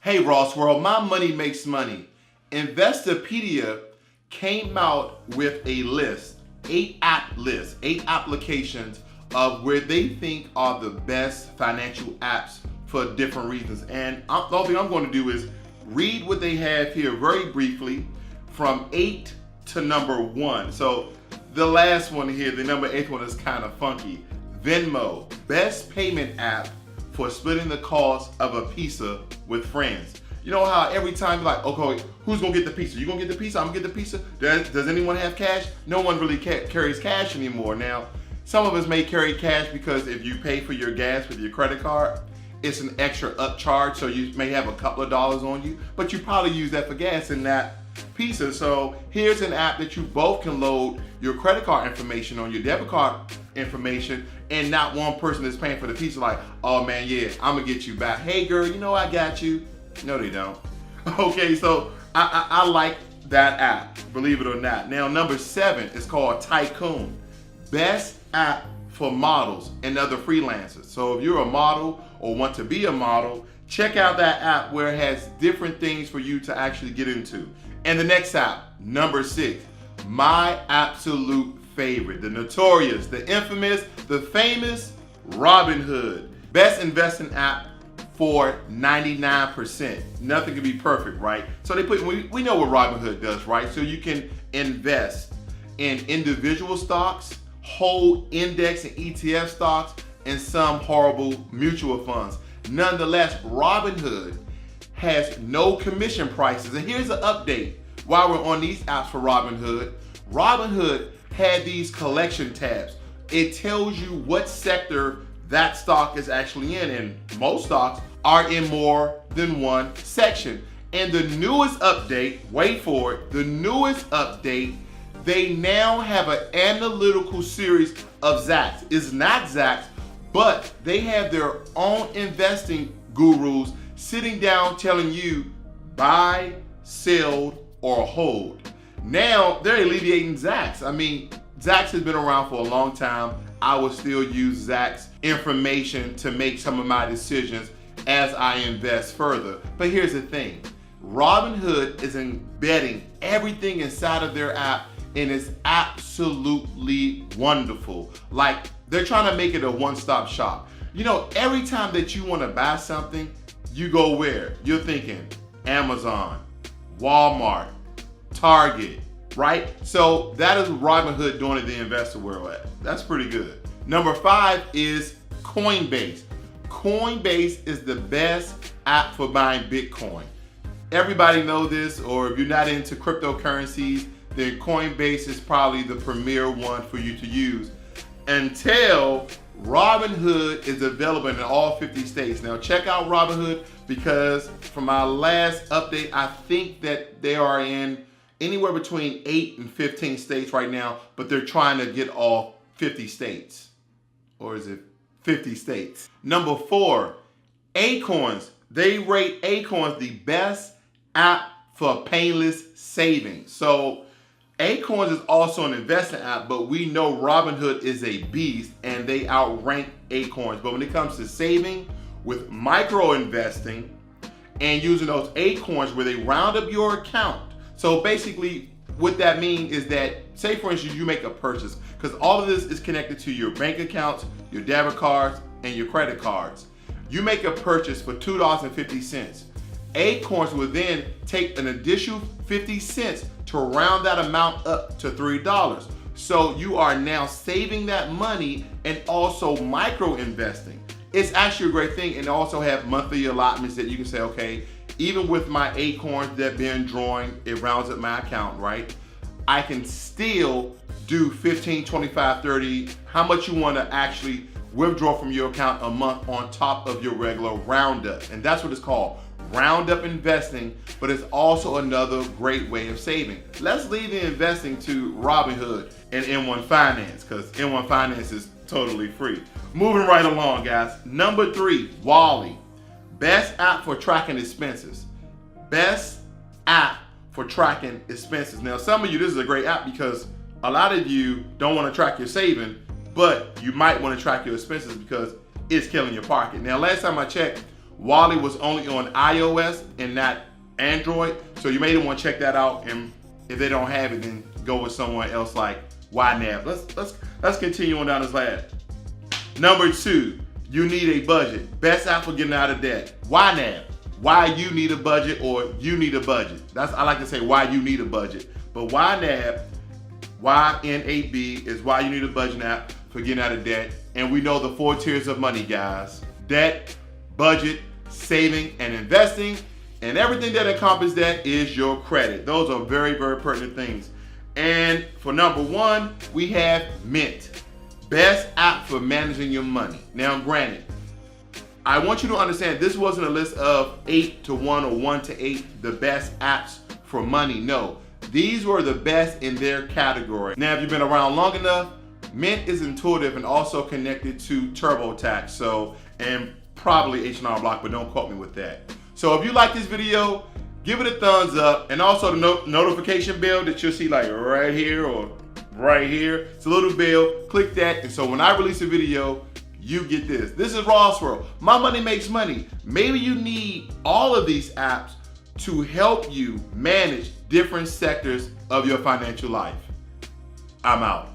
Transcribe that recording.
Hey Ross World, my money makes money. Investopedia came out with a list, eight applications of where they think are the best financial apps for different reasons. And the only thing I'm going to do is read what they have here very briefly from 8 to number 1. So the last one here, the number 8 one is kind of funky. Venmo, best payment app for splitting the cost of a pizza with friends. You know how every time you're like, okay, who's gonna get the pizza? You gonna get the pizza? I'm gonna get the pizza? Does anyone have cash? No one really carries cash anymore. Now, some of us may carry cash because if you pay for your gas with your credit card, it's an extra upcharge, so you may have a couple of dollars on you, but you probably use that for gas and not pizza. So here's an app that you both can load your credit card information on, your debit card information, and not one person is paying for the pizza like, oh man, yeah, I'm gonna get you back. Hey girl, you know I got you. No, they don't. Okay, so I like that app, believe it or not. Now, number 7 is called Tycoon. Best app for models and other freelancers. So if you're a model or want to be a model, check out that app where it has different things for you to actually get into. And the next app, number 6, my absolute favorite, the notorious, the infamous, the famous Robinhood. Best investing app for 99%. Nothing can be perfect, right? So we know what Robinhood does, right? So you can invest in individual stocks, whole index and ETF stocks, and some horrible mutual funds. Nonetheless, Robinhood has no commission prices. And here's an update while we're on these apps for Robinhood. Robinhood had these collection tabs. It tells you what sector that stock is actually in, and most stocks are in more than one section. And the newest update, wait for it, the newest update, they now have an analytical series of Zacks. It's not Zacks, but they have their own investing gurus sitting down telling you buy, sell, or hold. Now they're alleviating Zacks. I mean, Zacks has been around for a long time. I will still use Zacks information to make some of my decisions as I invest further. But here's the thing. Robinhood is embedding everything inside of their app, and it's absolutely wonderful. Like, they're trying to make it a one-stop shop. You know, every time that you want to buy something, you go where? You're thinking Amazon, Walmart, Target, right? So that is Robinhood doing in the investor world. That's pretty good. Number 5 is Coinbase. Coinbase is the best app for buying Bitcoin. Everybody know this, or if you're not into cryptocurrencies, then Coinbase is probably the premier one for you to use until Robinhood is available in all 50 states. Now check out Robinhood, because from my last update, I think that they are in anywhere between 8 and 15 states right now, but they're trying to get all 50 states. Or is it 50 states? Number 4, Acorns. They rate Acorns the best app for painless savings. So Acorns is also an investing app, but we know Robinhood is a beast and they outrank Acorns. But when it comes to saving with micro investing and using those Acorns where they round up your account. So basically what that means is that, say for instance, you make a purchase, because all of this is connected to your bank accounts, your debit cards, and your credit cards. You make a purchase for $2.50. Acorns will then take an additional 50 cents to round that amount up to $3. So you are now saving that money and also micro investing. It's actually a great thing, and also have monthly allotments that you can say, okay, even with my Acorns that been drawing, it rounds up my account, right? I can still do 15, 25, 30, how much you want to actually withdraw from your account a month on top of your regular roundup. And that's what it's called, roundup investing, but it's also another great way of saving. Let's leave the investing to Robinhood and M1 Finance, because M1 Finance is totally free. Moving right along, guys. Number 3, Wally. Best app for tracking expenses. Best app for tracking expenses. Now, some of you, this is a great app because a lot of you don't want to track your saving, but you might want to track your expenses because it's killing your pocket. Now, last time I checked, Wally was only on iOS and not Android, so you may want to check that out. And if they don't have it, then go with someone else like YNAB. Let's continue on down this list. Number 2, you need a budget. Best app for getting out of debt. YNAB. Why you need a budget, or you need a budget. I like to say why you need a budget. But YNAB, YNAB, is why you need a budget app for getting out of debt. And we know the 4 tiers of money, guys. Debt, budget, saving, and investing. And everything that encompasses that is your credit. Those are very, very pertinent things. And for number 1, we have Mint. Best app for managing your money. Now, granted, I want you to understand this wasn't a list of 8 to 1 or 1 to 8, the best apps for money. No, these were the best in their category. Now, if you've been around long enough, Mint is intuitive and also connected to TurboTax, and probably H&R Block, but don't quote me with that. So if you like this video, give it a thumbs up, and also the notification bell that you'll see like right here or right here. It's a little bell. Click that, and so when I release a video, you get this. This is Ross World. My money makes money. Maybe you need all of these apps to help you manage different sectors of your financial life. I'm out.